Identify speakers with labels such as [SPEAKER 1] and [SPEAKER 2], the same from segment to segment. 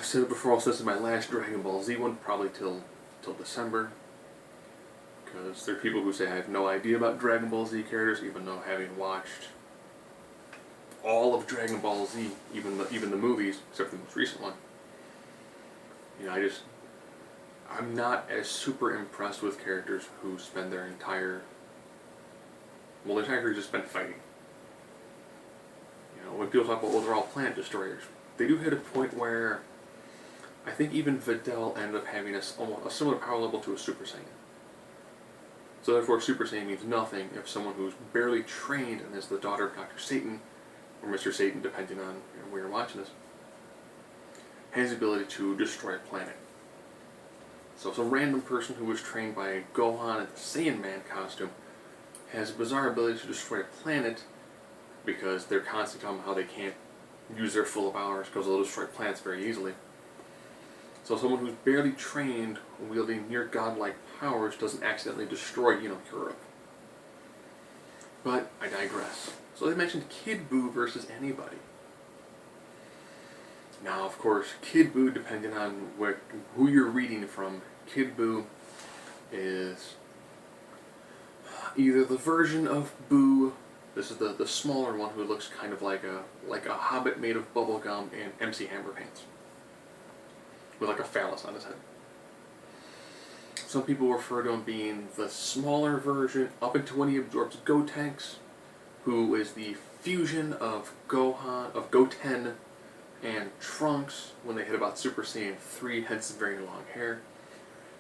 [SPEAKER 1] I've said it before, this is my last Dragon Ball Z one, probably till December. Because there are people who say I have no idea about Dragon Ball Z characters, even though having watched all of Dragon Ball Z, even the movies, except for the most recent one. You know, I'm not as super impressed with characters who spend their entire career just spent fighting. You know, when people talk about, well, they're all planet destroyers, they do hit a point where I think even Videl ended up having almost a similar power level to a Super Saiyan. So therefore, Super Saiyan means nothing if someone who's barely trained and is the daughter of Dr. Satan, or Mr. Satan, depending on where you're watching this, has the ability to destroy a planet. So some random person who was trained by Gohan in the Saiyan Man costume has a bizarre ability to destroy a planet because they're constantly talking about how they can't use their full powers because they'll destroy planets very easily. So someone who's barely trained, wielding near godlike powers, doesn't accidentally destroy, Europe. But I digress. So they mentioned Kid Buu versus anybody. Now, of course, Kid Buu, depending on who you're reading from, Kid Buu is either the version of Buu. This is the smaller one who looks kind of like a hobbit made of bubblegum and MC Hammer pants, with like a phallus on his head. Some people refer to him being the smaller version up until when he absorbs Gotenks, who is the fusion of Goten and Trunks when they hit about Super Saiyan 3, hence the very long hair.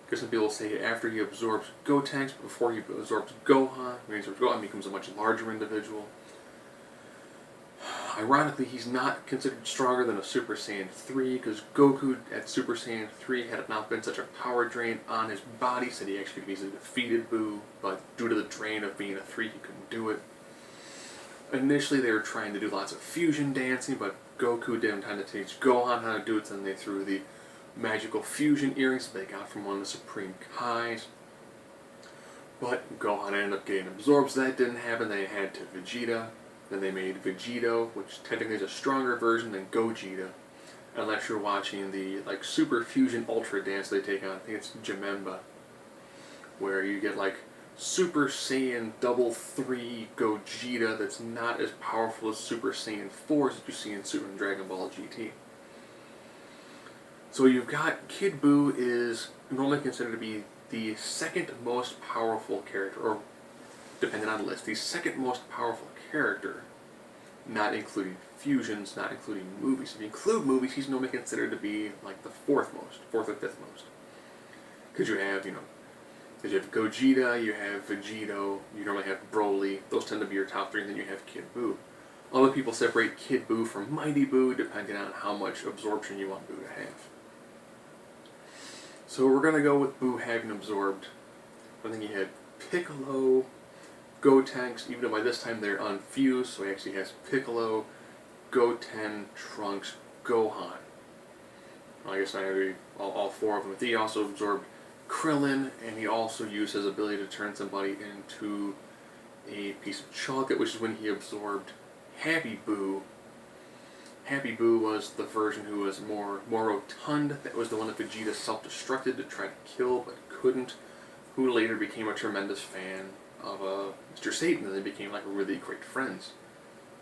[SPEAKER 1] Because some people say after he absorbs Gotenks, but before he absorbs Gohan, when he absorbs Gohan, he becomes a much larger individual. Ironically, he's not considered stronger than a Super Saiyan 3, because Goku at Super Saiyan 3, had it not been such a power drain on his body, said he actually could have easily defeated Buu, but due to the drain of being a 3, he couldn't do it. Initially, they were trying to do lots of fusion dancing, but Goku didn't have time to teach Gohan how to do it, so then they threw the magical fusion earrings that they got from one of the Supreme Kais. But Gohan ended up getting absorbed, so that didn't happen. They had to Vegeta. Then they made Vegito, which technically is a stronger version than Gogeta. Unless you're watching the Super Fusion Ultra dance they take on, I think it's Janemba, where you get Super Saiyan Double 3 Gogeta that's not as powerful as Super Saiyan 4 that you see in Super and Dragon Ball GT. So you've got Kid Buu is normally considered to be the second most powerful character, or depending on the list, the second most powerful character, not including fusions, not including movies. If you include movies, he's normally considered to be the fourth or fifth most. Because you have, Gogeta, you have Vegito, you normally have Broly, those tend to be your top three, and then you have Kid Buu. Other people separate Kid Buu from Mighty Buu, depending on how much absorption you want Buu to have. So we're going to go with Buu having absorbed. I think he had Piccolo, Gotenks, even though by this time they're unfused, so he actually has Piccolo, Goten, Trunks, Gohan. Well, I guess I have all four of them. He also absorbed Krillin, and he also used his ability to turn somebody into a piece of chocolate, which is when he absorbed Happy Buu. Happy Buu was the version who was more rotund. That was the one that Vegeta self-destructed to try to kill, but couldn't. Who later became a tremendous fan of Mr. Satan, and they became really great friends.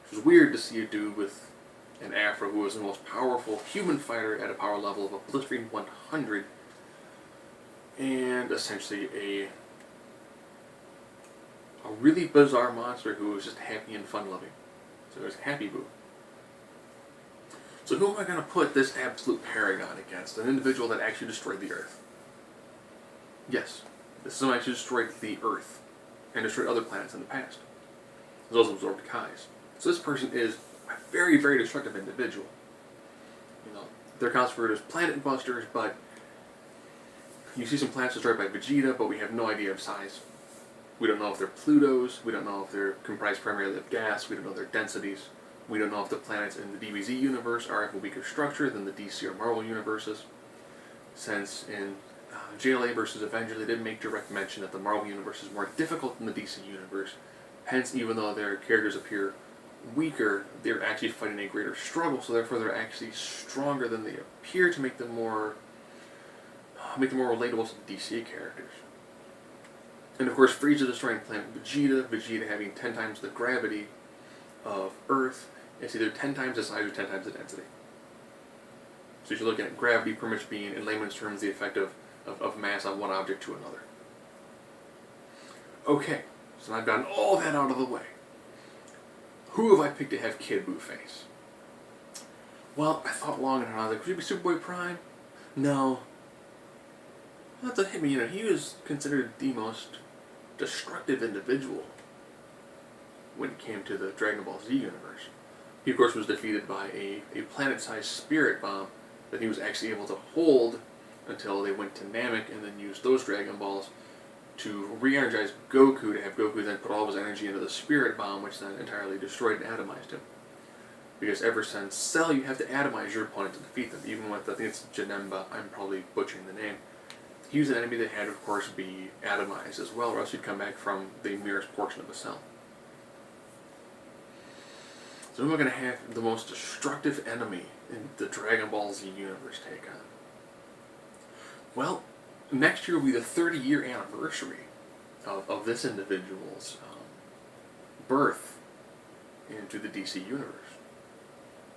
[SPEAKER 1] It was weird to see a dude with an afro who was the most powerful human fighter at a power level of a blistering 100, and essentially a really bizarre monster who was just happy and fun-loving. So it was Happy Buu. So who am I going to put this absolute paragon against? An individual that actually destroyed the Earth. Yes, this is someone who actually destroyed the Earth and destroyed other planets in the past. As well as absorbed Kais. So this person is a very, very destructive individual. They're considered as planet busters, but you see some planets destroyed by Vegeta, but we have no idea of size. We don't know if they're Plutos, we don't know if they're comprised primarily of gas, we don't know their densities. We don't know if the planets in the DBZ universe are of a weaker structure than the DC or Marvel universes. Since in JLA vs. Avengers, they did make direct mention that the Marvel universe is more difficult than the DC universe. Hence, even though their characters appear weaker, they're actually fighting a greater struggle, so therefore they're actually stronger than they appear, to make them more relatable to the DC characters. And of course, Frieza destroying planet Vegeta, Vegeta having 10 times the gravity of Earth. It's either 10 times the size or 10 times the density. So you're looking at gravity pretty much being, in layman's terms, the effect of mass on one object to another. Okay, so I've gotten all that out of the way. Who have I picked to have Kid Buu face? Well, I thought long and hard. I was like, should it be Superboy Prime? No. That doesn't hit me. He was considered the most destructive individual when it came to the Dragon Ball Z universe. He, of course, was defeated by a planet-sized spirit bomb that he was actually able to hold until they went to Namek and then used those Dragon Balls to re-energize Goku, to have Goku then put all of his energy into the spirit bomb, which then entirely destroyed and atomized him. Because ever since Cell, you have to atomize your opponent to defeat them. Even with, I think it's Janemba, I'm probably butchering the name. He was an enemy that had to, of course, be atomized as well, or else he'd come back from the merest portion of a cell. So who am I going to have the most destructive enemy in the Dragon Ball Z universe take on? Well, next year will be the 30-year anniversary of this individual's birth into the DC universe.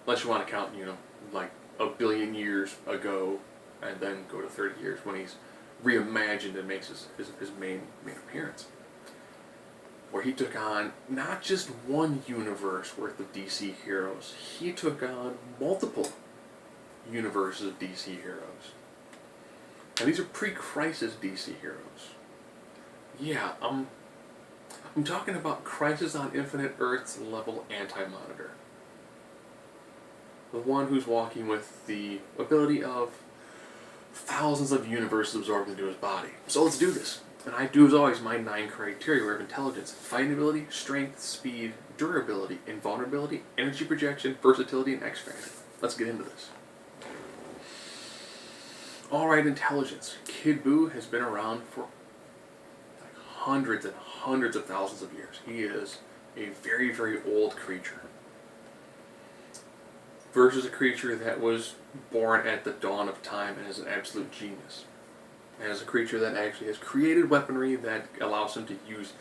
[SPEAKER 1] Unless you want to count, like a billion years ago, and then go to 30 years when he's reimagined and makes his main appearance. Where he took on not just one universe worth of DC heroes, he took on multiple universes of DC heroes. And these are pre-Crisis DC heroes. Yeah, I'm talking about Crisis on Infinite Earth's level Anti-Monitor. The one who's walking with the ability of thousands of universes absorbed into his body. So let's do this. And I do, as always, my 9 criteria of intelligence: fighting ability, strength, speed, durability, invulnerability, energy projection, versatility, and X-Factor. Let's get into this. Alright, intelligence. Kid Buu has been around for like hundreds and hundreds of thousands of years. He is a very, very old creature. Versus a creature that was born at the dawn of time and is an absolute genius. And is a creature that actually has created weaponry that allows him to use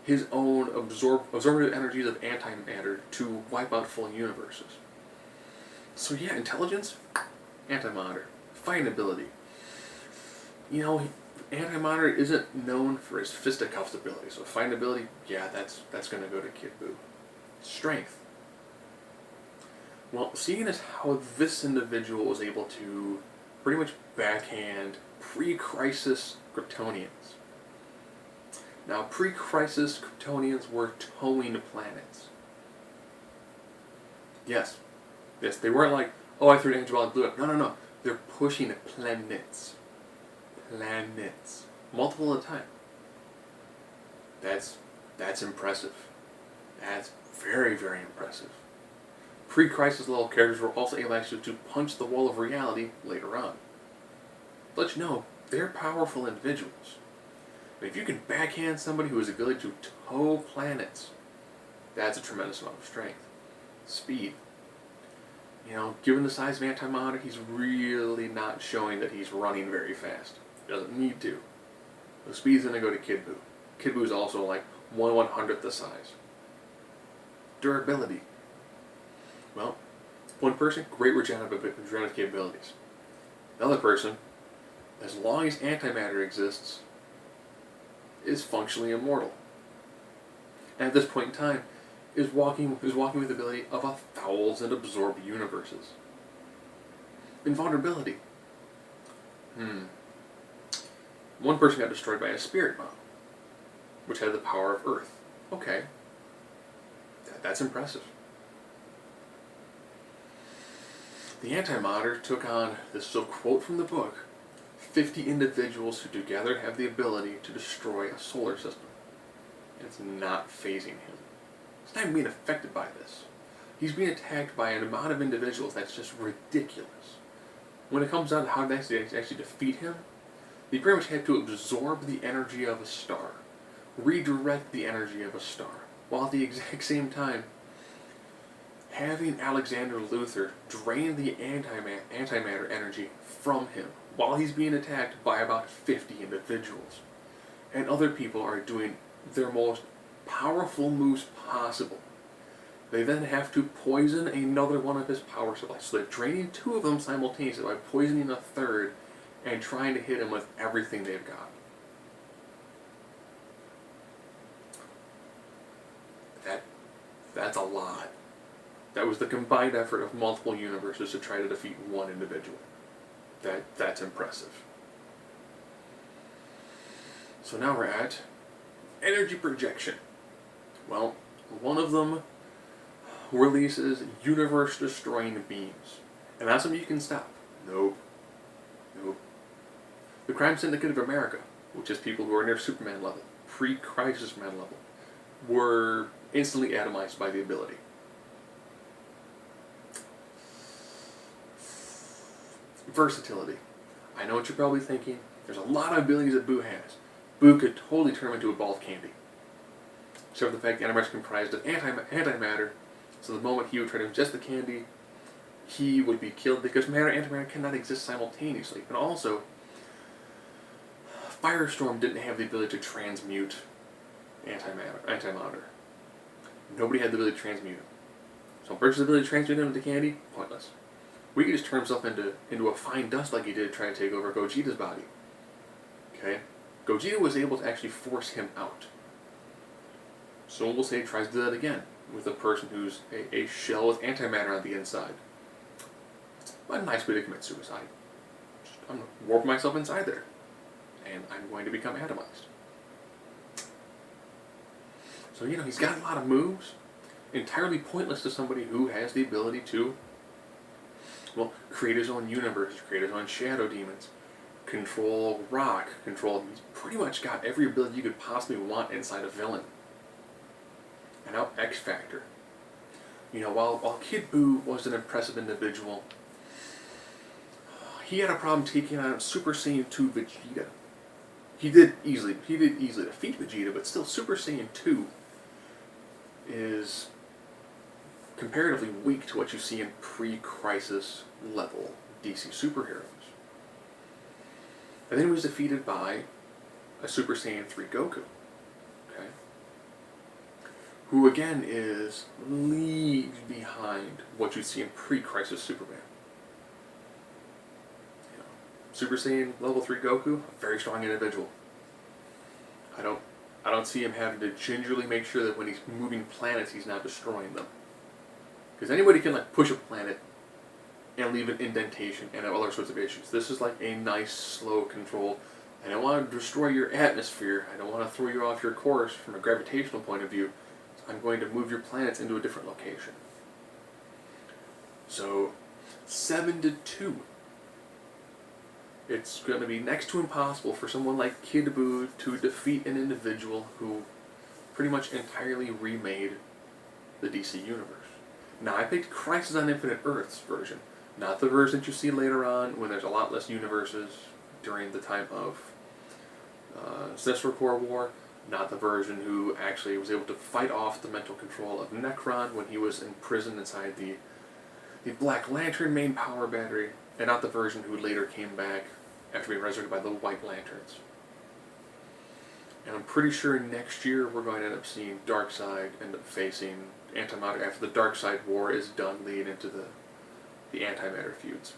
[SPEAKER 1] his own absorptive energies of antimatter to wipe out full universes. So yeah, intelligence, anti-monitor. Fighting ability. Anti-monitor isn't known for his fisticuffs ability, so fighting ability, yeah, that's going to go to Kid Buu. Strength. Well, seeing as how this individual was able to pretty much backhand pre-Crisis Kryptonians. Now, pre-Crisis Kryptonians were towing planets. Yes, they weren't like, oh, I threw an angel ball and blew up. No. They're pushing planets. Multiple at a time. That's impressive. That's very, very impressive. Pre-Crisis level characters were also able actually to punch the wall of reality later on. Let you know, they're powerful individuals. But if you can backhand somebody who has the ability to tow planets, that's a tremendous amount of strength. Speed. Given the size of Anti-Monitor, he's really not showing that he's running very fast. He doesn't need to. The speed's going to go to Kid Buu. Kid Buu is also like 1/100th the size. Durability. Well, one person, great regenerative capabilities. Another person, as long as antimatter exists, is functionally immortal. And at this point in time, is walking with the ability of 1,000 absorbed universes. Invulnerability. One person got destroyed by a spirit bomb, which had the power of Earth. Okay. That's impressive. The Anti-Monitor took on, this is a quote from the book, 50 individuals who together have the ability to destroy a solar system. And it's not phasing him. He's not even being affected by this. He's being attacked by an amount of individuals that's just ridiculous. When it comes down to how to actually defeat him, they pretty much have to absorb the energy of a star, redirect the energy of a star, while at the exact same time having Alexander Luthor drain the antimatter energy from him while he's being attacked by about 50 individuals. And other people are doing their most powerful moves possible. They then have to poison another one of his power supplies. So they're draining 2 of them simultaneously by poisoning a third and trying to hit him with everything they've got. That's a lot. That was the combined effort of multiple universes to try to defeat one individual. That's impressive. So now we're at energy projection. Well, one of them releases universe-destroying beams. And that's something you can stop. Nope. The Crime Syndicate of America, which is people who are near Superman level, pre-Crisis Man level, were instantly atomized by the ability. Versatility. I know what you're probably thinking. There's a lot of abilities that Buu has. Buu could totally turn him into a ball of candy. Except for the fact the antimatter is comprised of antimatter, so the moment he would try to ingest the candy, he would be killed because matter and antimatter cannot exist simultaneously. And also, Firestorm didn't have the ability to transmute antimatter. Nobody had the ability to transmute him. So Birch's ability to transmute him into candy, pointless. We could just turn himself into a fine dust like he did trying to take over Gogeta's body. Okay? Gogeta was able to actually force him out. So we'll say he tries to do that again with a person who's a shell with antimatter on the inside. It's a nice way to commit suicide. I'm going to warp myself inside there. And I'm going to become atomized. So, he's got a lot of moves. Entirely pointless to somebody who has the ability to, create his own universe, create his own shadow demons, control rock, he's pretty much got every ability you could possibly want inside a villain. And now X Factor. While Kid Buu was an impressive individual, he had a problem taking on Super Saiyan 2 Vegeta. He did easily defeat Vegeta, but still Super Saiyan 2 is comparatively weak to what you see in pre-Crisis level DC superheroes. And then he was defeated by a Super Saiyan 3 Goku, okay? Who again is leagues behind what you see in pre-Crisis Superman. Super Saiyan level 3 Goku, a very strong individual. I don't see him having to gingerly make sure that when he's moving planets, he's not destroying them. Because anybody can push a planet and leave an indentation and have other sorts of issues. This is a nice, slow control. I don't want to destroy your atmosphere. I don't want to throw you off your course from a gravitational point of view. So I'm going to move your planets into a different location. So, 7-2. It's going to be next to impossible for someone like Kid Buu to defeat an individual who pretty much entirely remade the DC Universe. Now, I picked Crisis on Infinite Earths version, not the version that you see later on when there's a lot less universes during the time of Sinestro Corps War, not the version who actually was able to fight off the mental control of Necron when he was imprisoned inside the Black Lantern main power battery, and not the version who later came back after being resurrected by the White Lanterns. And I'm pretty sure next year we're going to end up seeing Darkseid end up facing Antimatter after the Darkseid War is done, leading into the antimatter feuds.